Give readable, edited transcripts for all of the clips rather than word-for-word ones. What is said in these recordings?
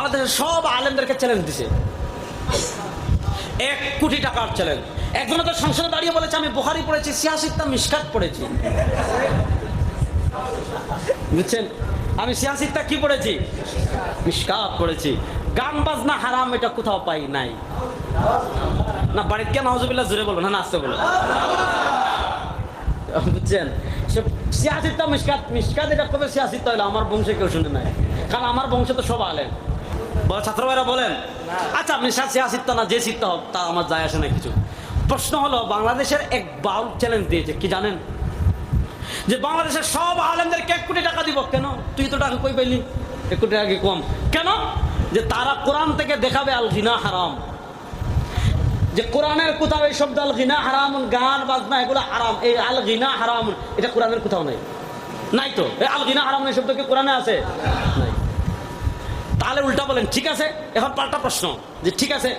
বাংলাদেশের সব আলেমদেরকে চ্যালেঞ্জ দিছে, 1 কোটি টাকার চ্যালেঞ্জ। একজন তো সংসদে দাঁড়িয়ে বলেছে আমি বুখারী পড়েছি, 86টা মিশকাত পড়েছি। বুঝছেন, আমি 86টা কি পড়েছি? মিশকাত পড়েছি। গান বাজনা হারাম এটা কোথাও পাই নাই। না বাড়িতে কেন নাউজুবিল্লাহ জোরে বলবো না, আসতে বলবো। বুঝছেন, 86টা মিশকাত, মিশকাত এটা কবে 86টা হলো? আমার বংশে কেউ শুনে নাই, কারণ আমার বংশে তো সব আলেম। ছাত্র ভাইরা বলেন, আচ্ছা আপনি 86টা না যে সিটটা হোক তা আমার যায় আসে না কিছু। প্রশ্ন হলো, বাংলাদেশের এক বাউল চ্যালেঞ্জ দিয়েছে কি জানেন? যে বাংলাদেশের সব আলেমদেরকে 1 কোটি টাকা দিব। কেন? তুই তো টাকা কই পাইলি? 1 কোটি টাকা কি কম? কেন? যে তারা কোরআন থেকে দেখাবে আল গিনা হারাম, যে কোরআনের কোথাও এই শব্দ আল গিনা হারাম, গান বাজনা এগুলো হারাম, এই আল গিনা হারাম এটা কোরআনের কোথাও নেই। নাই তো, এই আল গিনা হারাম এই শব্দ কি কোরআনে আছে? নাই। তাহলে উল্টা বলেন, ঠিক আছে, এখন পাল্টা প্রশ্ন, যে ঠিক আছে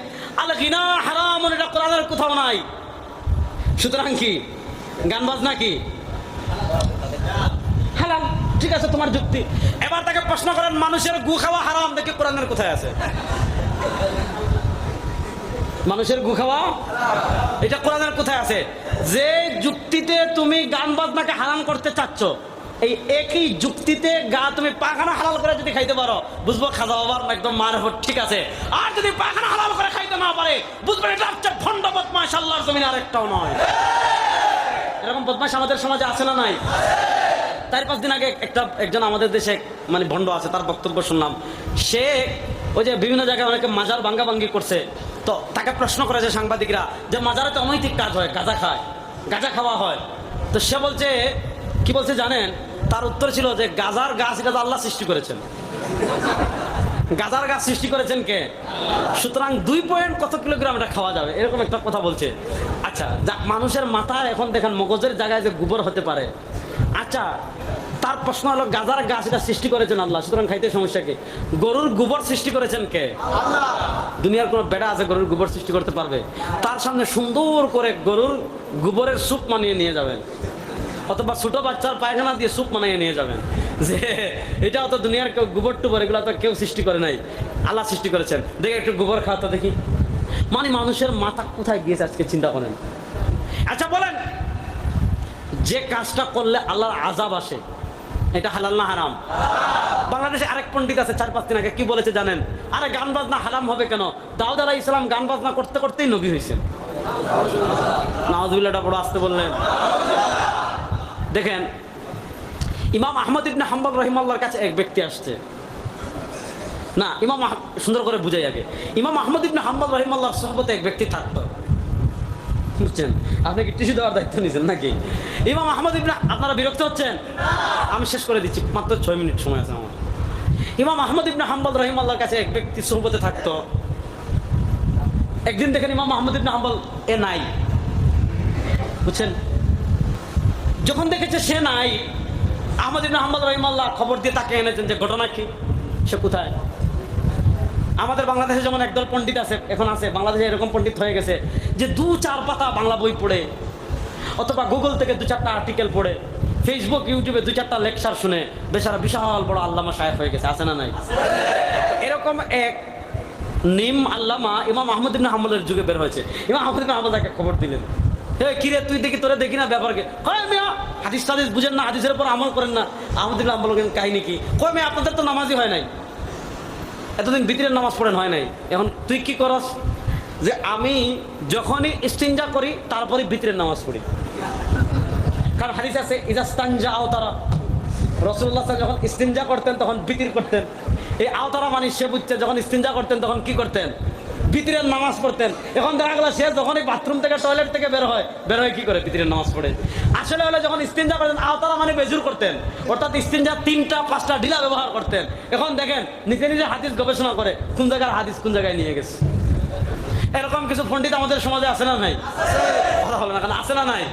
আল গিনা হারাম এটা কোরআনের কোথাও নাই, সুতরাং কি গান বাজনা কি হালাল? ঠিক আছে, তোমার যুক্তি। এবার তাকে প্রশ্ন করেন, মানুষের গু খাওয়া হারাম দেখে কোরআনের কোথায় আছে? মানুষের গু খাওয়া এটা কোরআনের কোথায় আছে? যে যুক্তিতে তুমি গান বাজনাকে হারাম করতে চাচ্ছ, এই একই যুক্তিতে তুমি পায়খানা হালাল করে যদি খাইতে পারো, বুঝবো খাজা বাবার একদম মার ঠিক আছে। আর যদি পায়খানা হালাল করে খাইতে না পারে, বুঝবেন এটা হচ্ছে ভণ্ড বদমাশ, আল্লাহর জমিনে আরেকটাও নয়। এরকম বদমাশ আমাদের সমাজে আছে না নাই? 4-5 দিন আগে একজন আমাদের দেশে মানে ভণ্ড আছে, তার বক্তব্য শুনলাম। সে ওই যে বিভিন্ন জায়গায় অনেকে মাজার ভাঙ্গাভাঙ্গি করছে, তো তাকে প্রশ্ন করেছে সাংবাদিকরা যে মাজারে তো অনৈতিক কাজ হয়, গাঁজা খায়, গাঁজা খাওয়া হয়। তো সে বলছে, কি বলছে জানেন? তার উত্তর ছিল যে গাজার গাছ এটা তো আল্লাহ সৃষ্টি করেছেন। গাজার গাছ সৃষ্টি করেছেন কে? সুতরাং 2 পয়েন্ট কত কিলোগ্রাম এটা খাওয়া যাবে, এরকম একটা কথা বলছে। আচ্ছা, মানুষের মাথায় এখন দেখেন মগজের জায়গায় যে গোবর হতে পারে। আচ্ছা, তার প্রশ্ন হলো গাজার গাছ এটা সৃষ্টি করেছেন আল্লাহ, সুতরাং খাইতে সমস্যা কি? গরুর গোবর সৃষ্টি করেছেন কে? আল্লাহ। দুনিয়ার কোন বেড়া আছে গরুর গোবর সৃষ্টি করতে পারবে? তার সামনে সুন্দর করে গরুর গোবরের স্যুপ বানিয়ে নিয়ে যাবেন, অথবা ছোট বাচ্চার পায়খানা দিয়ে স্যুপ বানিয়ে নিয়ে যাবেন, যে এটা তো দুনিয়ার কেউ গোবর টুবর এগুলো তো কেউ সৃষ্টি করে নাই, আল্লাহ সৃষ্টি করেছেন, দেখে একটু গোবর খাওয়া তো দেখি। মানে মানুষের মাথা কোথায় গিয়েছে আজকে চিন্তা করেন। আচ্ছা বলেন, যে কাজটা করলে আল্লাহর আযাব আসে এটা হালাল না হারাম? বাংলাদেশে আরেক পণ্ডিত আছে 4-5 দিন আগে কি বলেছে জানেন? আরে গান বাজনা হারাম হবে কেন? দাউদ আলাইহিস সালাম গান বাজনা করতে করতেই নবী হয়েছেন। নাউযুবিল্লাহ, বড় আসতে বললেন। দেখেন, ইমাম আহমদ ইবনে হাম্বল রাহিমাহুল্লাহর কাছে এক ব্যক্তি আসছে। না, সুন্দর করে বুঝাই আগে। ইমাম আহমদ ইবনে হাম্বল রাহিমাহুল্লাহর সুহবতে এক ব্যক্তি থাকতো, বুঝছেন? আপনি কি টিস্যু দেওয়ার দায়িত্ব নিয়েছেন নাকি? ইমাম আহমদ ইবনে, আপনারা বিরক্ত হচ্ছেন? আমি শেষ করে দিচ্ছি, মাত্র 6 মিনিট সময় আছে আমার। ইমাম আহমদ ইবনে হাম্বল রাহিমাহুল্লাহর কাছে এক ব্যক্তি সুহবতে থাকতো। একদিন দেখেন ইমাম আহমদ ইবনে হাম্বল নাই, বুঝছেন? যখন দেখেছে সে নাই, আহমদ ইবনে হাম্বল রাহিমাহুল্লাহ খবর দিয়ে তাকে এনেছেন যে ঘটনা কি, সে কোথায়। আমাদের বাংলাদেশে যেমন একদল পণ্ডিত আছে, এখন আছে বাংলাদেশে এরকম পণ্ডিত হয়ে গেছে যে 2-4 পাতা বাংলা বই পড়ে, অথবা গুগল থেকে 2-4টা আর্টিকেল পড়ে, ফেসবুক ইউটিউবে 2-4টা লেকচার শুনে বেচারা বিশাল বড় আল্লামা শায়েখ হয়ে গেছে, আছে না নাই? এরকম এক নিম আল্লামা ইমাম আহমদ ইবনে হাম্বলের যুগে বের হয়েছে। ইমাম আহমদ ইবনে হাম্বল তাকে খবর দিলেন, কিরে তুই দেখি তোরে দেখি না ব্যাপারকে, হাদিস টাদিস বুঝেন না, হাদিসের উপর আমল করেন না। আহমদ ইবনে হাম্বল কাহিনী কি? কয় মেয়ে আপনাদের তো নামাজই হয় নাই, এতদিন ভিতরের নামাজ পড়েন হয় নাই, এখন তুই কি করস? যে আমি যখনই ইস্তিনজা করি তারপরে ভিতরের নামাজ পড়ি, কারণ হাদিস আছে ইজাস্তানজা আওতারা, রাসূলুল্লাহ যখন ইস্তিনজা করতেন তখন ভিতর করতেন। এই আওতারা মানে সে বুঝছে যখন ইস্তিনজা করতেন তখন কি করতেন? ভিতরের নামাজ পড়তেন। এখন দেখা গেল সে যখনই বাথরুম থেকে টয়লেট থেকে বের হয় কি করে? ভিতরের নামাজ পড়ে। আসলে হলে যখন ইস্তিনজা করতেন আওতারা মানে বেজুর করতেন, অর্থাৎ ইস্তিনজা 3টা-5টা ঢিলা ব্যবহার করতেন। এখন দেখেন নিজে নিজে হাদিস গবেষণা করে কোন জায়গার হাদিস কোন জায়গায় নিয়ে গেছে। এরকম কিছু পণ্ডিত আমাদের সমাজে আছে না নাই? কথা বলে না কেন, আছে না নাই?